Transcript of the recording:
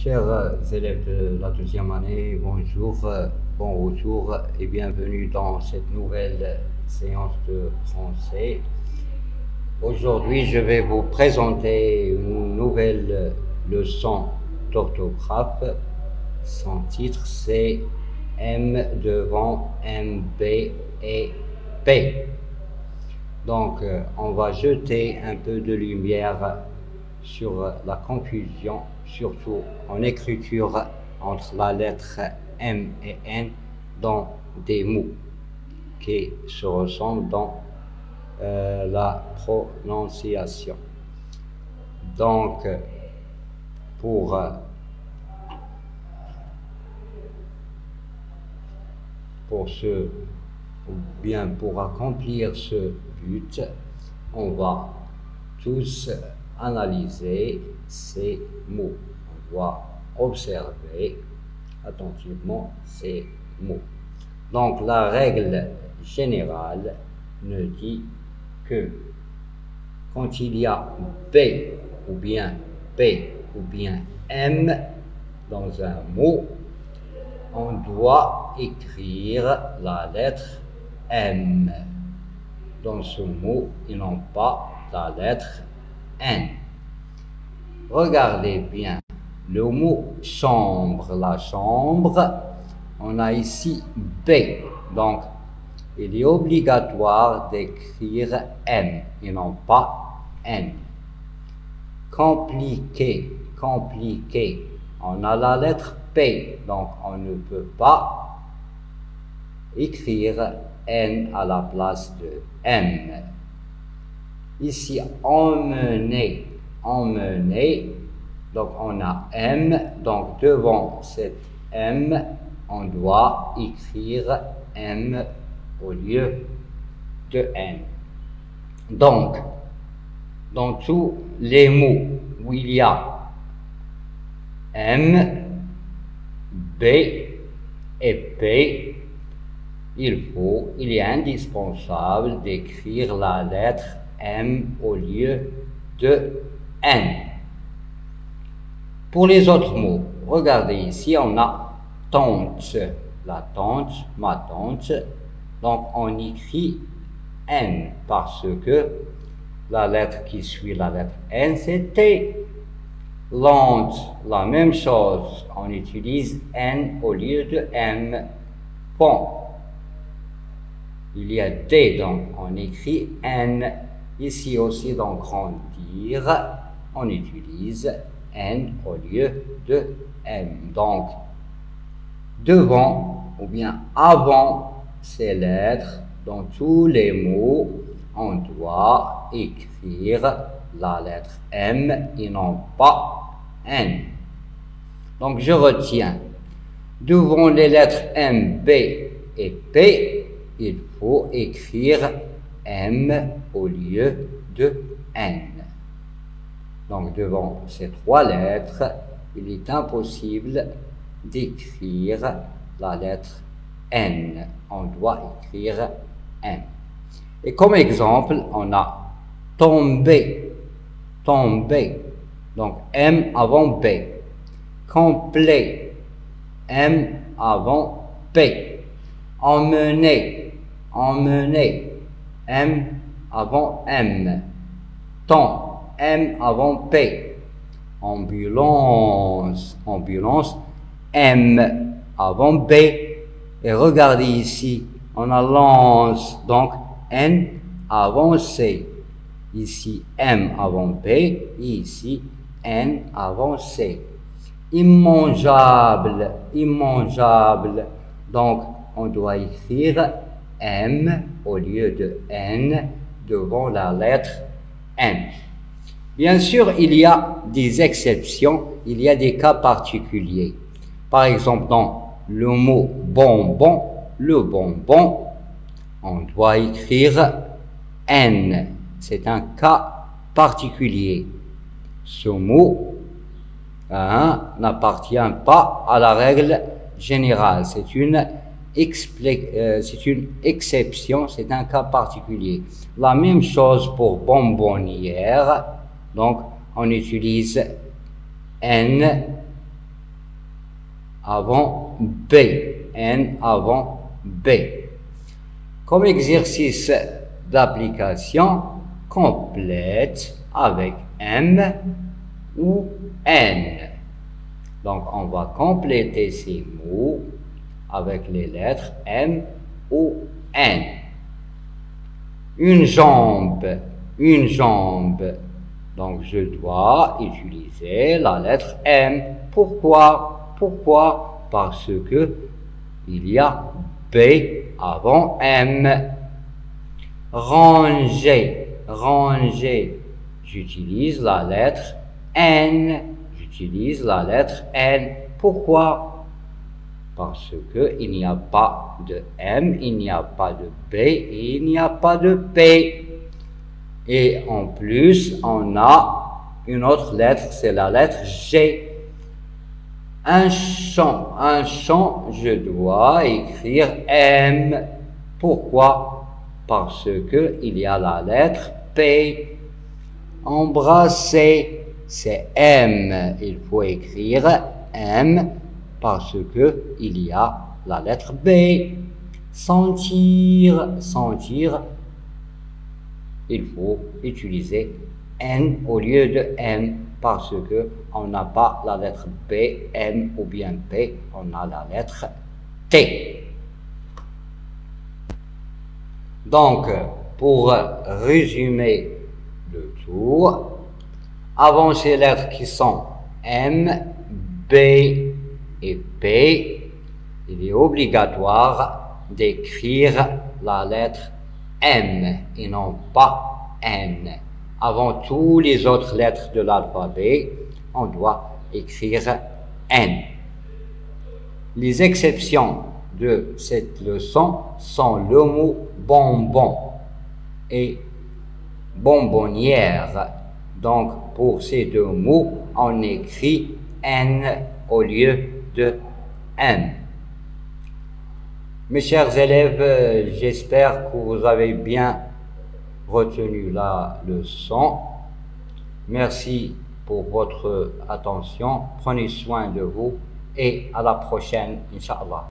Chers élèves de la deuxième année, bonjour, bon retour et bienvenue dans cette nouvelle séance de français. Aujourd'hui, je vais vous présenter une nouvelle leçon d'orthographe. Son titre, c'est M devant M, B et P. Donc, on va jeter un peu de lumière sur la confusion, surtout en écriture entre la lettre M et N dans des mots qui se ressemblent dans la prononciation. Donc, pour accomplir ce but, on va tous analyser ces mots. On doit observer attentivement ces mots. Donc, la règle générale nous dit que quand il y a B ou bien P ou bien M dans un mot, on doit écrire la lettre M dans ce mot et non pas la lettre N. Regardez bien le mot chambre, la chambre, on a ici B, donc il est obligatoire d'écrire M et non pas N. Compliqué, compliqué, on a la lettre P, donc on ne peut pas écrire N à la place de M. Ici, emmener, emmener, donc on a M, donc devant cette M, on doit écrire M au lieu de N. Donc, dans tous les mots où il y a M, B et P, il est indispensable d'écrire la lettre M au lieu de N. Pour les autres mots, regardez ici, on a tante, la tante, ma tante, donc on écrit N parce que la lettre qui suit la lettre N, c'est T. Lente, la même chose, on utilise N au lieu de M. Bon, il y a D, donc on écrit N. Ici aussi, dans grandir, on utilise N au lieu de M. Donc, devant ou bien avant ces lettres, dans tous les mots, on doit écrire la lettre M et non pas N. Donc, je retiens. Devant les lettres M, B et P, il faut écrire M au lieu de N. Donc, devant ces trois lettres, il est impossible d'écrire la lettre N. On doit écrire M. Et comme exemple, on a tomber, tomber. Donc, M avant B. Complet, M avant P. Emmener, emmener, M avant M. Temps, M avant P. Ambulance, ambulance, M avant B. Et regardez ici, on a lance, donc N avant C. Ici, M avant P, et ici, N avant C. Immangeable, immangeable. Donc, on doit écrire M au lieu de N devant la lettre N. Bien sûr, il y a des exceptions, il y a des cas particuliers. Par exemple, dans le mot bonbon, le bonbon, on doit écrire N. C'est un cas particulier. Ce mot n'appartient pas à la règle générale. C'est une exception, c'est un cas particulier. La même chose pour bonbonnière. Donc, on utilise N avant B. N avant B. Comme exercice d'application, complète avec M ou N. Donc, on va compléter ces mots avec les lettres M ou N. Une jambe, une jambe. Donc, je dois utiliser la lettre M. Pourquoi? Pourquoi? Parce que il y a B avant M. Ranger, ranger. J'utilise la lettre N. J'utilise la lettre N. Pourquoi? Parce que il n'y a pas de M, il n'y a pas de B et il n'y a pas de P. Et en plus, on a une autre lettre, c'est la lettre G. Un champ, je dois écrire M. Pourquoi? Parce que il y a la lettre P. Embrasser, c'est M. Il faut écrire M parce que il y a la lettre B. Sentir, sentir, il faut utiliser N au lieu de M parce que on n'a pas la lettre B, M ou bien P, on a la lettre T. Donc, pour résumer le tour, avant ces lettres qui sont M, B et P, il est obligatoire d'écrire la lettre M et non pas N. Avant toutes les autres lettres de l'alphabet, on doit écrire N. Les exceptions de cette leçon sont le mot bonbon et bonbonnière. Donc, pour ces deux mots, on écrit N au lieu de M. Mes chers élèves, j'espère que vous avez bien retenu la leçon. Merci pour votre attention. Prenez soin de vous et à la prochaine, Inch'Allah.